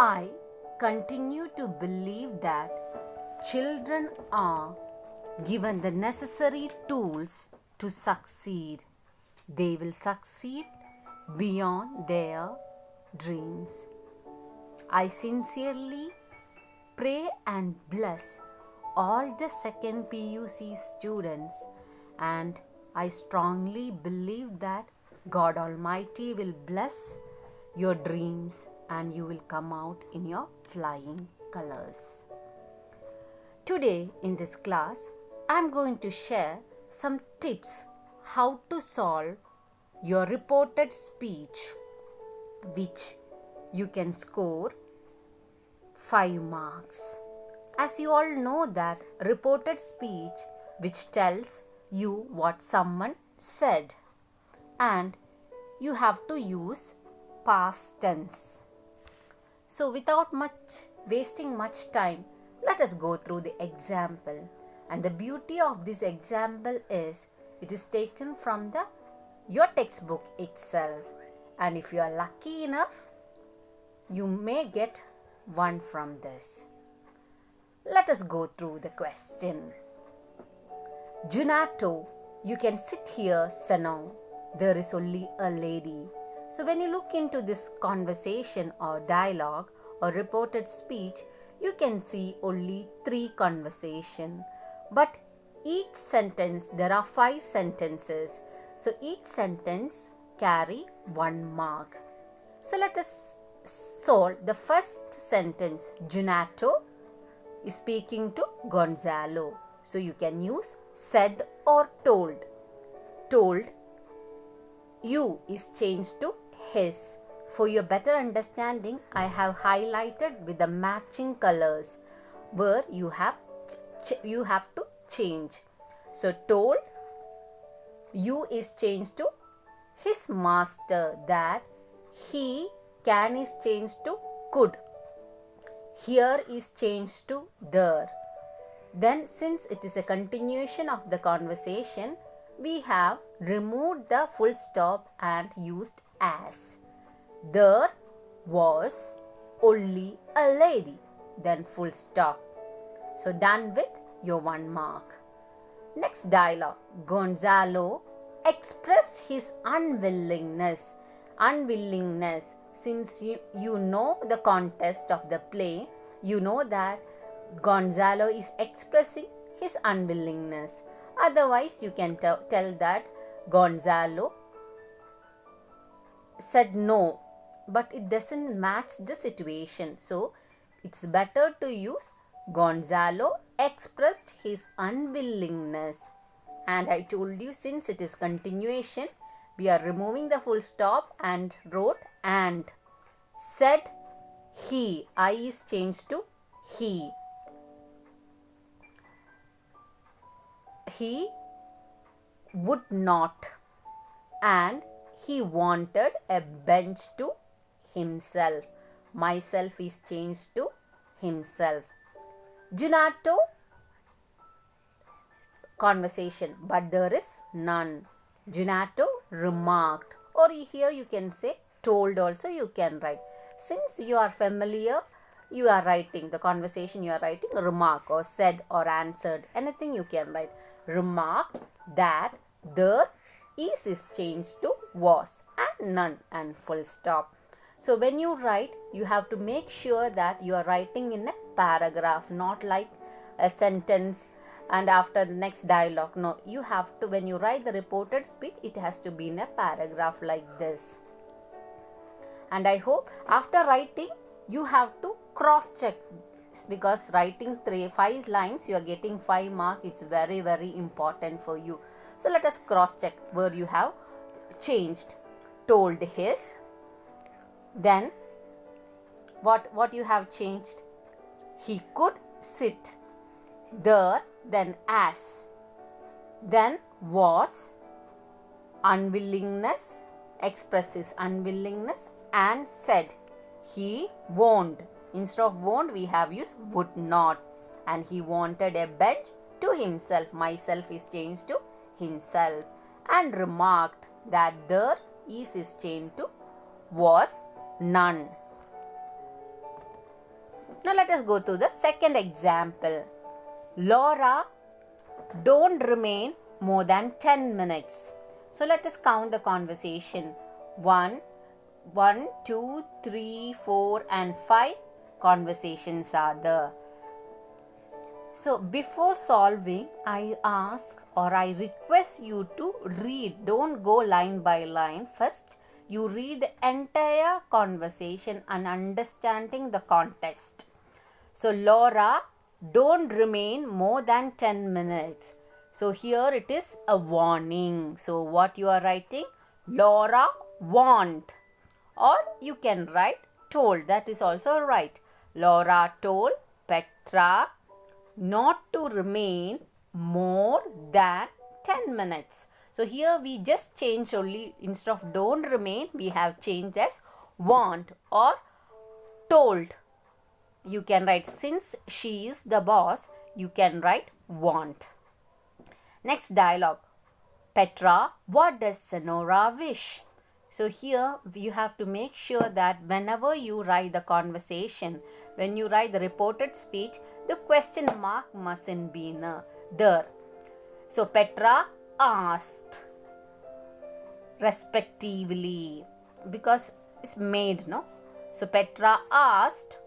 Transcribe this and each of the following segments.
I continue to believe that children are given the necessary tools to succeed. They will succeed beyond their dreams. I sincerely pray and bless all the second PUC students, and I strongly believe that God Almighty will bless your dreams and you will come out in your flying colors. Today in this class, I am going to share some tips how to solve your reported speech, which you can score 5 marks. As you all know that reported speech which tells you what someone said, and you have to use past tense. So without wasting much time, let us go through the example. And the beauty of this example is it is taken from your textbook itself. And if you are lucky enough, you may get one from this. Let us go through the question. Junato, you can sit here, Sano. There is only a lady. So when you look into this conversation or dialogue or reported speech, you can see only 3 conversation. But each sentence, there are 5 sentences. So each sentence carry 1 mark. So let us solve the first sentence. Junato is speaking to Gonzalo. So you can use said or told. Told, you is changed to his. For your better understanding, I have highlighted with the matching colors where you have to change. So told, you is changed to his master. That he can is changed to could. Here is changed to there. Then since it is a continuation of the conversation, we have removed the full stop and used as. There was only a lady. Then full stop. So done with your 1 mark. Next dialogue. Gonzalo expressed his unwillingness. Unwillingness. Since you know the context of the play, you know that Gonzalo is expressing his unwillingness. Otherwise, you can tell that Gonzalo said no, but it doesn't match the situation. So, it's better to use Gonzalo expressed his unwillingness. And I told you, since it is continuation, we are removing the full stop and wrote and. Said he. I is changed to he. He would not, and he wanted a bench to himself. Myself is changed to himself. Junato, conversation, but there is none. Junato remarked, or here you can say told also you can write. Since you are familiar, you are writing the conversation, you are writing remark or said or answered, anything you can write. Remarked that there is changed to was and none and full stop. So when you write, you have to make sure that you are writing in a paragraph, not like a sentence and after the next dialogue. No, you have to, when you write the reported speech, it has to be in a paragraph like this. And I hope after writing, you have to cross check, because writing 5 lines, you are getting 5 marks. It's very, very important for you. So let us cross check where you have changed. Told his. Then what you have changed? He could sit there. Then as. Then was. Unwillingness. Expresses unwillingness. And said he won't. Instead of won't, we have used would not. And he wanted a bench to himself. Myself is changed to himself. And remarked that there is changed to was none. Now let us go to the second example. Laura, don't remain more than 10 minutes. So let us count the conversation. 1, 2, 3, 4 and 5 conversations are there. So before solving, I ask or I request you to read. Don't go line by line. First, you read the entire conversation and understanding the context. So Laura, don't remain more than 10 minutes. So here it is a warning. So what you are writing? Laura warned. Or you can write told. That is also right. Laura told Petra not to remain more than 10 minutes. So here we just change only, instead of don't remain, we have changed as want or told. You can write, since she is the boss, you can write want. Next dialogue. Petra, what does Sonora wish? So here you have to make sure that whenever you write the conversation, when you write the reported speech, the question mark mustn't be there. So Petra asked respectively, because it's made, no? So Petra asked.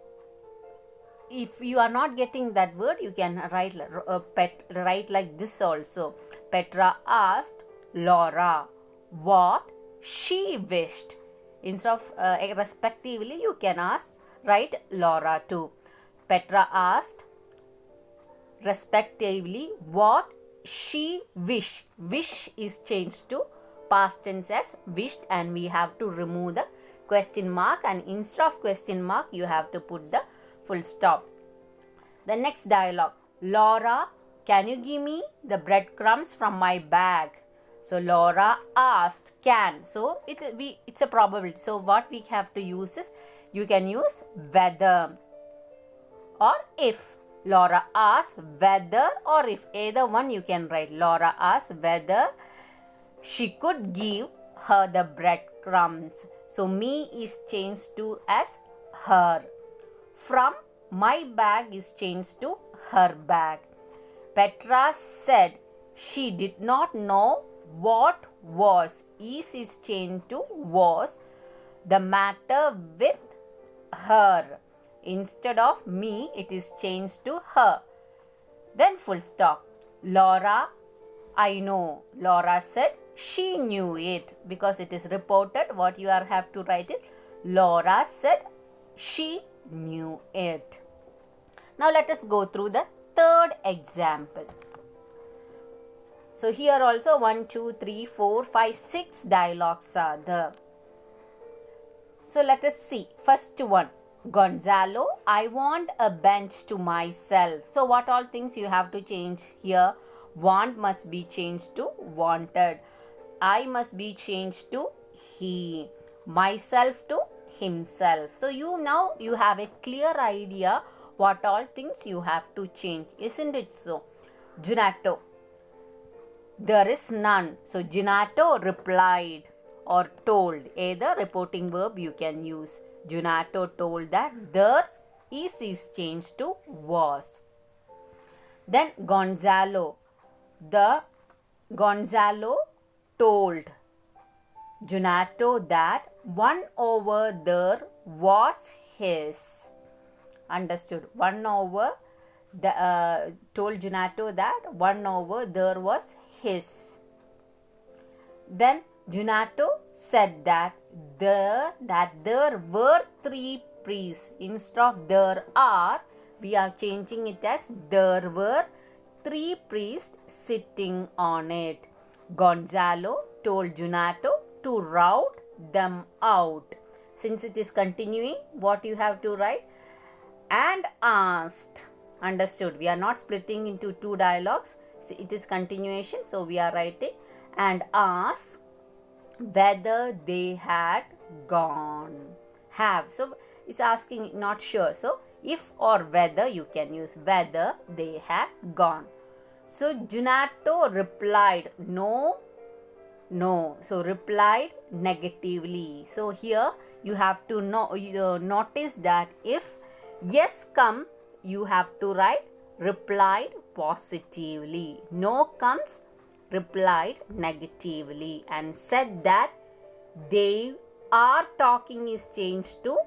If you are not getting that word, you can write like this also. Petra asked Laura what she wished. Instead of respectively, you can write Laura too. Petra asked respectively what she wished. Wish is changed to past tense as wished, and we have to remove the question mark, and instead of question mark, you have to put the full stop. The next dialogue. Laura, can you give me the breadcrumbs from my bag? So Laura asked can. So it's a probability. So what we have to use is, you can use whether or if. Laura asked whether or if. Either one you can write. Laura asked whether she could give her the breadcrumbs. So me is changed to as her. From my bag is changed to her bag. Petra said she did not know what was. Is changed to was the matter with her. Instead of me, it is changed to her. Then full stop. Laura, I know. Laura said she knew it, because it is reported. What you have to write it. Laura said she knew it. Now let us go through the third example. So here also 1, 2, 3, 4, 5, 6 dialogues are there. So let us see. First one. Gonzalo, I want a bench to myself. So what all things you have to change here? Want must be changed to wanted. I must be changed to he. Myself to himself. So you have a clear idea what all things you have to change. Isn't it so? Ginato, there is none. So Ginato replied or told. Either reporting verb you can use. Ginato told that there is changed to was. Then Gonzalo told Ginato that 1 over there was his. Understood? 1 over told Ginato that 1 over there was his. Then Ginato said that there were 3 priests. Instead of there are, we are changing it as there were 3 priests sitting on it. Gonzalo told Ginato to rout them out. Since it is continuing, what you have to write? And asked. Understood? We are not splitting into 2 dialogues. See, it is continuation, so we are writing and asked whether they had gone. Have. So it's asking, not sure. So if or whether you can use whether they had gone. So Ginato replied no. So replied negatively. So here you have to notice that if Yes come, you have to write replied positively. No comes, replied negatively. And said that they are talking is changed to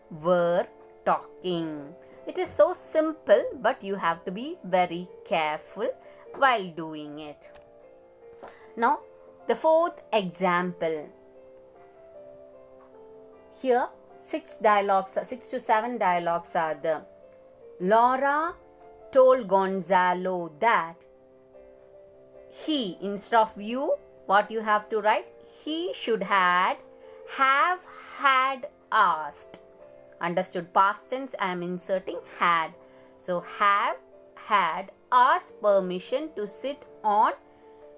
were talking. It is so simple, but you have to be very careful while doing it. Now, the fourth example. Here, 6 to 7 dialogues are there. Laura told Gonzalo that he, instead of you, what you have to write? He should have had asked. Understood? Past tense, I am inserting had. So, have had asked permission to sit on.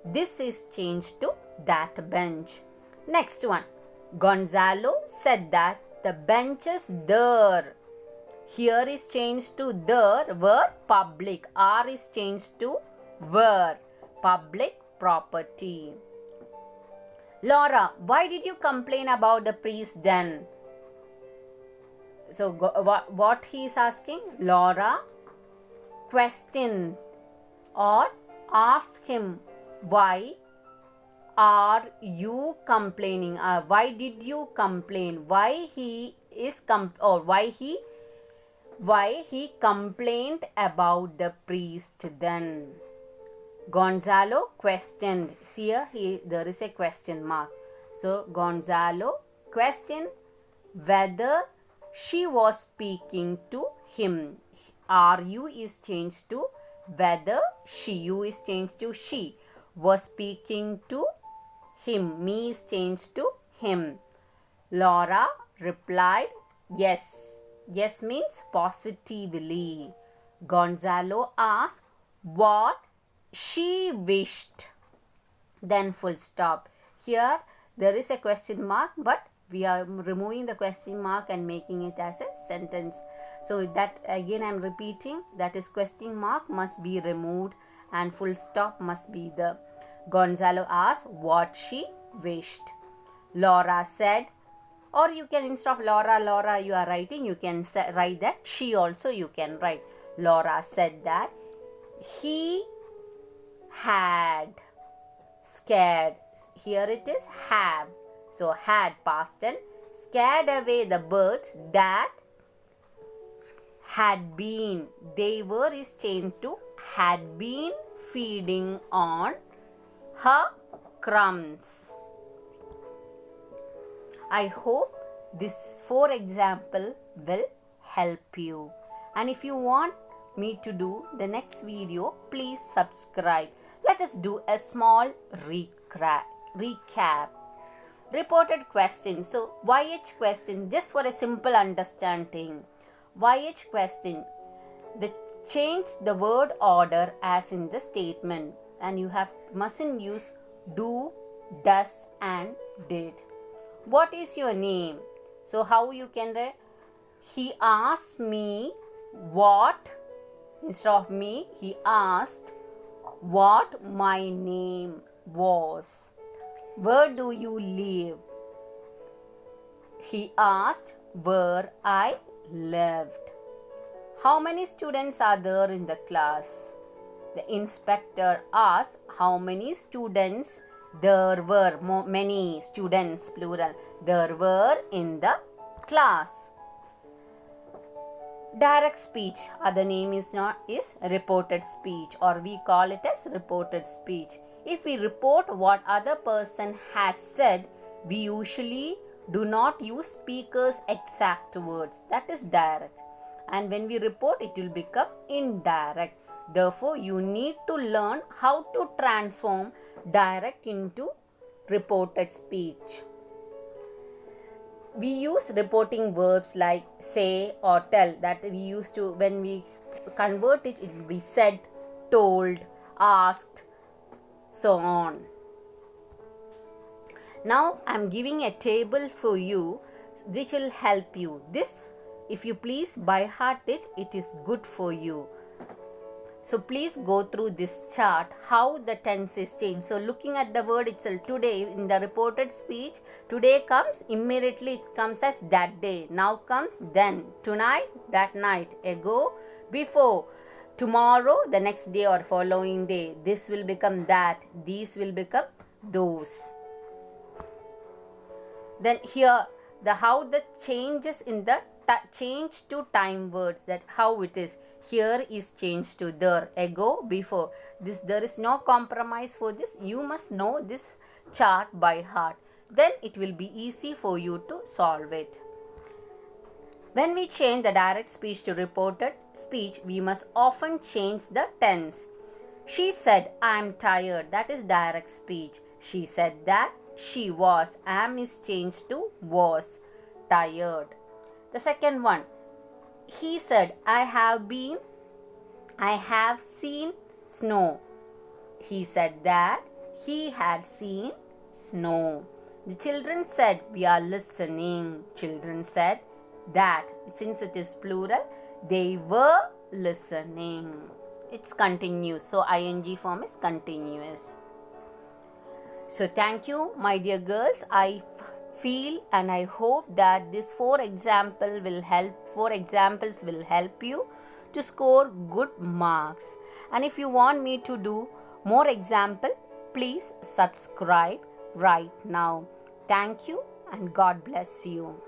This is changed to that bench. Next one. Gonzalo said that the benches there. Here is changed to there were public. R is changed to were public property. Laura, why did you complain about the priest then? So what he is asking? Laura questioned or asked him, why are you complaining? Why did you complain? Why he complained about the priest then? Gonzalo questioned. See here, there is a question mark. So Gonzalo questioned whether she was speaking to him. RU is changed to whether she. U is changed to she. Was speaking to him. Me is changed to him. Laura replied yes. Yes means positively. Gonzalo asked what she wished. Then full stop. Here there is a question mark, but we are removing the question mark and making it as a sentence. So that again I am repeating, that is question mark must be removed and full stop must be there. Gonzalo asked what she wished. Laura said, or you can, instead of Laura you are writing, you can write that she also you can write. Laura said that he had scared. Here it is have. So had past tense. Scared away the birds that had been. They were is changed to had been feeding on her crumbs. I hope this 4 example will help you. And if you want me to do the next video, please subscribe. Let us do a small recap. Reported question. So YH question, just for a simple understanding. YH question, change the word order as in the statement, and you mustn't use do, does and did. What is your name? So how you can write? He asked me what, instead of me, he asked what my name was. Where do you live? He asked where I lived. How many students are there in the class? The inspector asked how many students there were. Many students, plural, there were in the class. Direct speech, other name is reported speech, or we call it as reported speech. If we report what other person has said, we usually do not use speaker's exact words. That is direct. And when we report, it will become indirect. Therefore, you need to learn how to transform direct into reported speech. We use reporting verbs like say or tell, that we used to, when we convert it, it will be said, told, asked, so on. Now I am giving a table for you which will help you. This, if you please by heart it, it is good for you. So please go through this chart how the tense is changed. So looking at the word itself, today in the reported speech, today comes, immediately it comes as that day. Now comes then, tonight, that night, ago, before, tomorrow, the next day or following day. This will become that, these will become those. Then here the how the changes in the change to time words, that how it is. Here is changed to there, ago, before. This, there is no compromise for this. You must know this chart by heart. Then it will be easy for you to solve it. When we change the direct speech to reported speech, we must often change the tense. She said, I am tired. That is direct speech. She said that. She was. Am is changed to was. Tired. The second one. He said, I have seen snow. He said that. He had seen snow. The children said, we are listening. Children said that. Since it is plural, they were listening. It's continuous. So ing form is continuous. So thank you, my dear girls. I feel and I hope that this 4 examples will help you to score good marks. And if you want me to do more example, please subscribe right now. Thank you and God bless you.